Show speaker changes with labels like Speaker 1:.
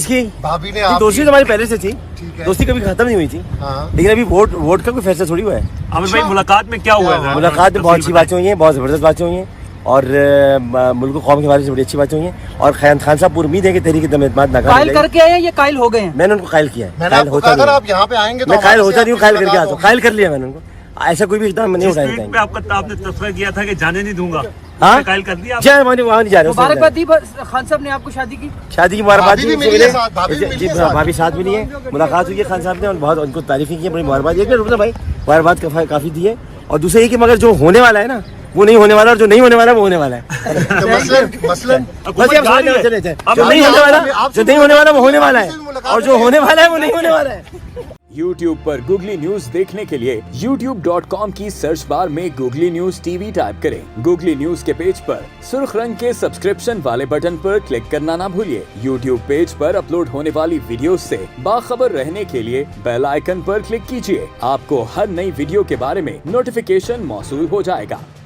Speaker 1: इसकी
Speaker 2: भाभी ने
Speaker 1: दोस्ती तो हमारी पहले से थी,
Speaker 2: ठीक है।
Speaker 1: दोस्ती कभी खत्म नहीं हुई थी,
Speaker 2: हाँ।
Speaker 1: लेकिन अभी वोट का कोई फैसला थोड़ी हुआ है।
Speaker 3: आमिर भाई मुलाकात में क्या हुआ है?
Speaker 1: मुलाकात में बहुत अच्छी बातें हुई हैं, बहुत ज़बरदस्त बातें हुई हैं और मुल्क कौम के बारे में बड़ी अच्छी बातें हुई हैं। और खान साहब पूरी उम्मीद है कि तहरीक एतमाद नाकाम
Speaker 4: कायल करके आए हैं, ये कायल हो गए हैं।
Speaker 1: मैंने उनको कायल किया है।
Speaker 2: मैंने
Speaker 1: कायल
Speaker 2: आपको
Speaker 1: होता
Speaker 2: कहा
Speaker 1: नहीं
Speaker 2: था
Speaker 1: है।
Speaker 2: आप यहाँ पे आएंगे तो
Speaker 1: मैं कायल
Speaker 2: हमारे
Speaker 1: होता
Speaker 2: से
Speaker 1: नहीं हूँ,
Speaker 2: आपकी
Speaker 1: कायल करके
Speaker 2: मुलाकात
Speaker 1: आता हूँ, कायल कर लिया मैंने उनको। ऐसा कोई भी इकदाम नहीं
Speaker 3: जिस
Speaker 1: उठाना
Speaker 3: ट्वीट
Speaker 1: चाहिए।
Speaker 3: पे आपने तस्वीर किया था कि जाने नहीं दूंगा,
Speaker 1: हाँ
Speaker 3: कायल कर दिया?
Speaker 1: जय वहाँ नहीं जा रहे।
Speaker 4: मुबारकबाद दी खान साहब ने आपको शादी की।
Speaker 1: शादी की मुबारकबाद
Speaker 2: भाभी भी
Speaker 1: उनसे
Speaker 2: मिली है
Speaker 1: मिले।
Speaker 2: साथ, भाभी भी मिली
Speaker 1: जी
Speaker 2: है साथ।
Speaker 1: भाभी साथ मिली है, मुलाकात हुई है खान साहब ने और बहुत उनको तारीफी की है, बड़ी मुबारकबाद। एक मिनट रुकना भाई, मुबारकबाद काफ़ी दी है। और दूसरा ये कि मगर जो होने वाला है ना वो नहीं होने वाला, और जो नहीं होने वाला वो होने वाला है।
Speaker 2: तो मसलन
Speaker 1: बस ये आप समझ लो, चले जाए। जो नहीं होने वाला वो होने वाला है, और जो होने वाला है वो नहीं होने वाला है।
Speaker 5: YouTube पर गूगली न्यूज देखने के लिए youtube.com की सर्च बार में गूगली न्यूज टीवी टाइप करें। गूगली न्यूज के पेज पर सुर्ख रंग के सब्सक्रिप्शन वाले बटन पर क्लिक करना ना भूलिए। YouTube पेज पर अपलोड होने वाली वीडियोस से बाखबर रहने के लिए बेल आइकन पर क्लिक कीजिए। आपको हर नई वीडियो के बारे में नोटिफिकेशन मौसूल हो जाएगा।